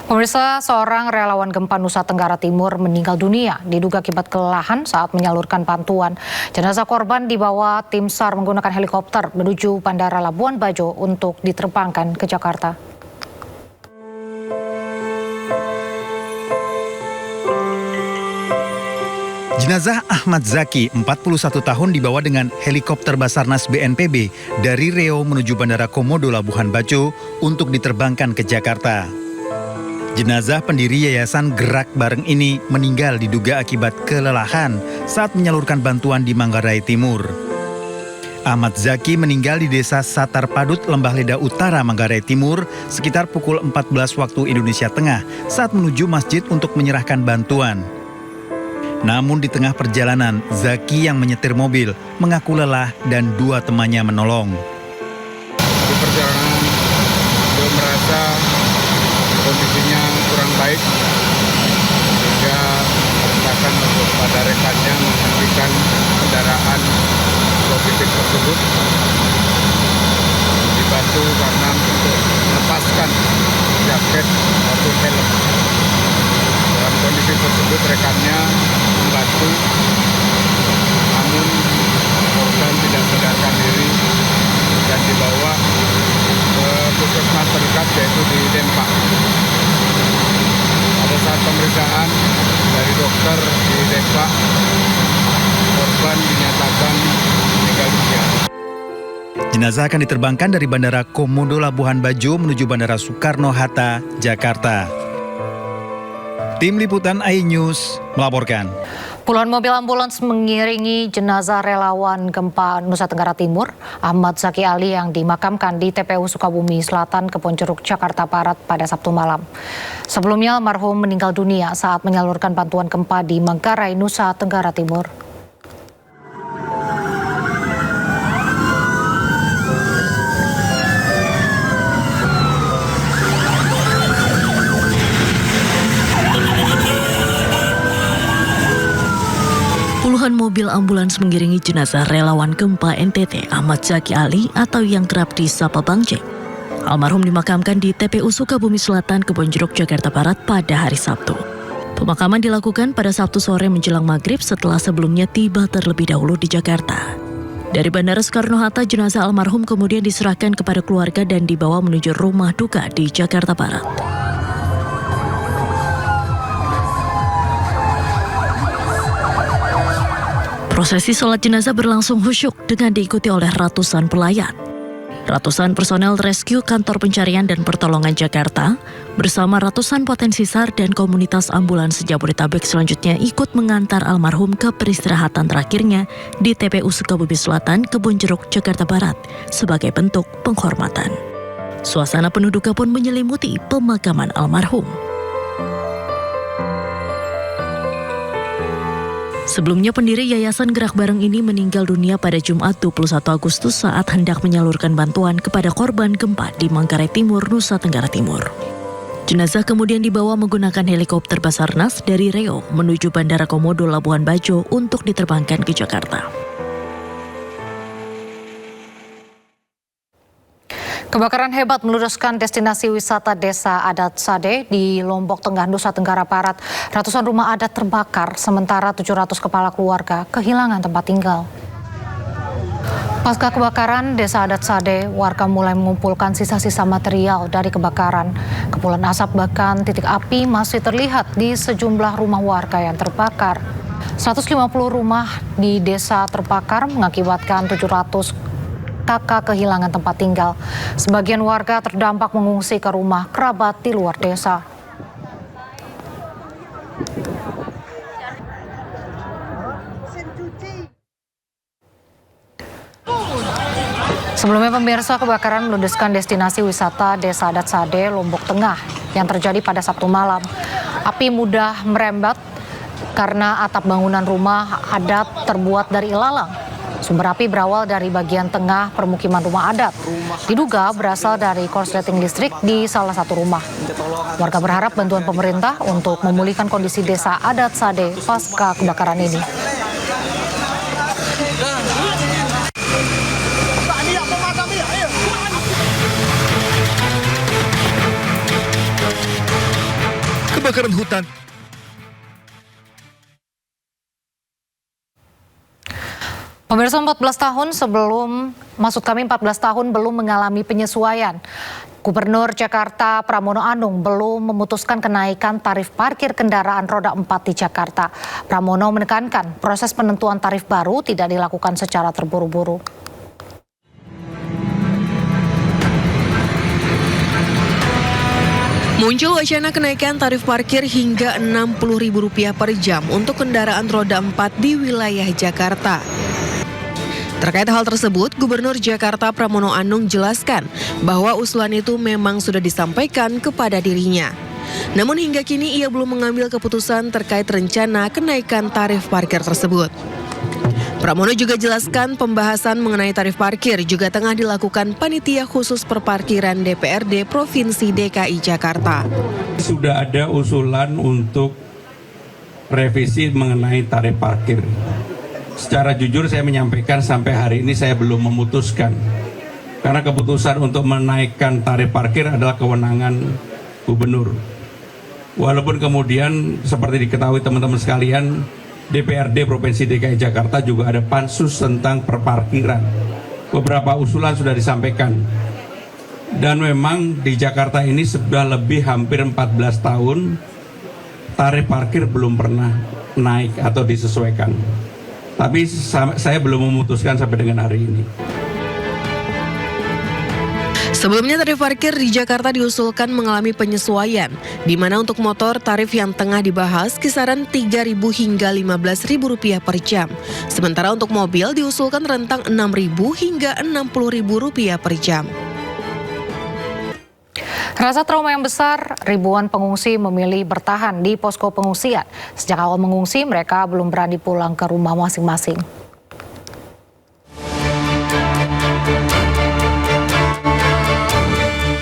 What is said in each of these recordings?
Pemirsa, seorang relawan gempa Nusa Tenggara Timur meninggal dunia diduga akibat kelelahan saat menyalurkan bantuan. Jenazah korban dibawa tim SAR menggunakan helikopter menuju Bandara Labuan Bajo untuk diterbangkan ke Jakarta. Jenazah Ahmad Zaki, 41 tahun, dibawa dengan helikopter Basarnas BNPB dari Riau menuju Bandara Komodo Labuan Bajo untuk diterbangkan ke Jakarta. Jenazah pendiri Yayasan Gerak Bareng ini meninggal diduga akibat kelelahan saat menyalurkan bantuan di Manggarai Timur. Ahmad Zaki meninggal di Desa Satar Padut, Lembah Leda Utara, Manggarai Timur sekitar pukul 14 waktu Indonesia Tengah saat menuju masjid untuk menyerahkan bantuan. Namun di tengah perjalanan, Zaki yang menyetir mobil mengaku lelah dan dua temannya menolong. Di perjalanan dia merasa kondisinya kurang baik, sehingga memerintahkan kepada rekannya menghentikan kendaraan logistik tersebut, dibantu karena untuk melepaskan jaket maupun helm. Dalam kondisi tersebut rekannya membantu, namun korban tidak sadarkan diri dan dibawa ke puskesmas terdekat yaitu di Dempak. Pada saat pemeriksaan dari dokter di Dempak, korban dinyatakan meninggal dunia. Jenazah akan diterbangkan dari Bandara Komodo Labuan Bajo menuju Bandara Soekarno-Hatta, Jakarta. Tim Liputan iNews melaporkan. Puluhan mobil ambulans mengiringi jenazah relawan gempa Nusa Tenggara Timur, Ahmad Zaki Ali, yang dimakamkan di TPU Sukabumi Selatan, Kebonjeruk, Jakarta Barat pada Sabtu malam. Sebelumnya, almarhum meninggal dunia saat menyalurkan bantuan gempa di Manggarai, Nusa Tenggara Timur. Puluhan mobil ambulans mengiringi jenazah relawan gempa NTT Ahmad Zaki Ali atau yang kerap disapa Bang Jack. Almarhum dimakamkan di TPU Sukabumi Selatan, Kebonjeruk, Jakarta Barat pada hari Sabtu. Pemakaman dilakukan pada Sabtu sore menjelang maghrib setelah sebelumnya tiba terlebih dahulu di Jakarta. Dari Bandara Soekarno-Hatta, jenazah almarhum kemudian diserahkan kepada keluarga dan dibawa menuju rumah duka di Jakarta Barat. Prosesi sholat jenazah berlangsung khusyuk dengan diikuti oleh ratusan pelayan. Ratusan personel rescue Kantor Pencarian dan Pertolongan Jakarta bersama ratusan potensi SAR dan komunitas ambulans Jabodetabek selanjutnya ikut mengantar almarhum ke peristirahatan terakhirnya di TPU Sukabumi Selatan, Kebonjeruk, Jakarta Barat sebagai bentuk penghormatan. Suasana penuh duka pun menyelimuti pemakaman almarhum. Sebelumnya, pendiri Yayasan Gerak Bareng ini meninggal dunia pada Jumat 21 Agustus saat hendak menyalurkan bantuan kepada korban gempa di Manggarai Timur, Nusa Tenggara Timur. Jenazah kemudian dibawa menggunakan helikopter Basarnas dari Riau menuju Bandara Komodo Labuan Bajo untuk diterbangkan ke Jakarta. Kebakaran hebat meludeskan destinasi wisata Desa Adat Sade di Lombok Tengah, Nusa Tenggara Barat. Ratusan rumah adat terbakar, sementara 700 kepala keluarga kehilangan tempat tinggal. Pasca kebakaran Desa Adat Sade, warga mulai mengumpulkan sisa-sisa material dari kebakaran. Kepulan asap bahkan titik api masih terlihat di sejumlah rumah warga yang terbakar. 150 rumah di desa terbakar mengakibatkan 700 kakak kehilangan tempat tinggal. Sebagian warga terdampak mengungsi ke rumah kerabat di luar desa. Sebelumnya, pemirsa, kebakaran meludeskan destinasi wisata Desa Adat Sade, Lombok Tengah yang terjadi pada Sabtu malam. Api mudah merembet karena atap bangunan rumah adat terbuat dari ilalang. Sumber api berawal dari bagian tengah permukiman rumah adat. Diduga berasal dari korsleting listrik di salah satu rumah. Warga berharap bantuan pemerintah untuk memulihkan kondisi Desa Adat Sade pasca kebakaran ini. kebakaran hutan. Pemirsa, 14 tahun belum mengalami penyesuaian. Gubernur Jakarta Pramono Anung belum memutuskan kenaikan tarif parkir kendaraan roda 4 di Jakarta. Pramono menekankan proses penentuan tarif baru tidak dilakukan secara terburu-buru. Muncul wacana kenaikan tarif parkir hingga Rp60.000 per jam untuk kendaraan roda 4 di wilayah Jakarta. Terkait hal tersebut, Gubernur Jakarta Pramono Anung jelaskan bahwa usulan itu memang sudah disampaikan kepada dirinya. Namun hingga kini ia belum mengambil keputusan terkait rencana kenaikan tarif parkir tersebut. Pramono juga jelaskan pembahasan mengenai tarif parkir juga tengah dilakukan Panitia Khusus Perparkiran DPRD Provinsi DKI Jakarta. Sudah ada usulan untuk revisi mengenai tarif parkir. Secara jujur saya menyampaikan sampai hari ini saya belum memutuskan. Karena keputusan untuk menaikkan tarif parkir adalah kewenangan gubernur. Walaupun kemudian seperti diketahui teman-teman sekalian, DPRD Provinsi DKI Jakarta juga ada pansus tentang perparkiran. Beberapa usulan sudah disampaikan. Dan memang di Jakarta ini sudah lebih hampir 14 tahun tarif parkir belum pernah naik atau disesuaikan. Tapi saya belum memutuskan sampai dengan hari ini. Sebelumnya tarif parkir di Jakarta diusulkan mengalami penyesuaian, di mana untuk motor tarif yang tengah dibahas kisaran Rp3.000 hingga Rp15.000 per jam. Sementara untuk mobil diusulkan rentang Rp6.000 hingga Rp60.000 per jam. Rasa trauma yang besar, ribuan pengungsi memilih bertahan di posko pengungsian. Sejak awal mengungsi, mereka belum berani pulang ke rumah masing-masing.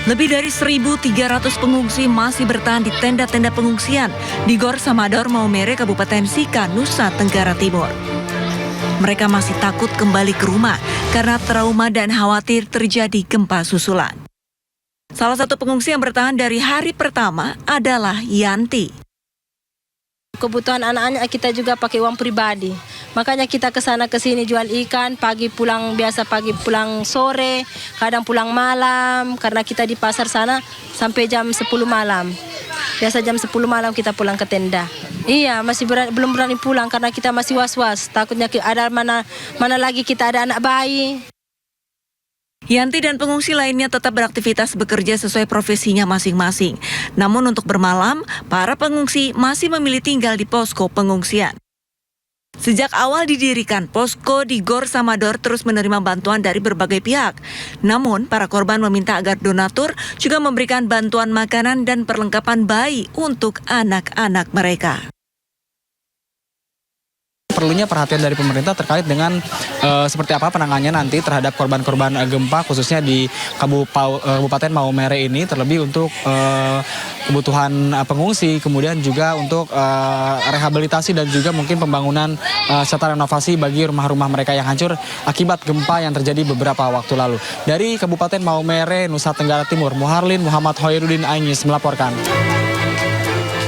Lebih dari 1.300 pengungsi masih bertahan di tenda-tenda pengungsian di Gor Samador, Maumere, Kabupaten Sika, Nusa Tenggara Timur. Mereka masih takut kembali ke rumah karena trauma dan khawatir terjadi gempa susulan. Salah satu pengungsi yang bertahan dari hari pertama adalah Yanti. Kebutuhan anak-anak kita juga pakai uang pribadi. Makanya kita ke sana ke sini jual ikan, pagi pulang pulang sore, kadang pulang malam karena kita di pasar sana sampai jam 10 malam. Biasa jam 10 malam kita pulang ke tenda. Iya, belum berani pulang karena kita masih was-was. Takutnya ada mana lagi kita ada anak bayi. Yanti dan pengungsi lainnya tetap beraktivitas bekerja sesuai profesinya masing-masing. Namun untuk bermalam, para pengungsi masih memilih tinggal di posko pengungsian. Sejak awal didirikan, posko di Gor Samador terus menerima bantuan dari berbagai pihak. Namun, para korban meminta agar donatur juga memberikan bantuan makanan dan perlengkapan bayi untuk anak-anak mereka. Perlunya perhatian dari pemerintah terkait dengan seperti apa penanganannya nanti terhadap korban-korban gempa khususnya di Kabupaten Maumere ini, terlebih untuk kebutuhan pengungsi, kemudian juga untuk rehabilitasi dan juga mungkin pembangunan serta renovasi bagi rumah-rumah mereka yang hancur akibat gempa yang terjadi beberapa waktu lalu. Dari Kabupaten Maumere, Nusa Tenggara Timur, Muharlin Muhammad Hoirudin Ainis melaporkan.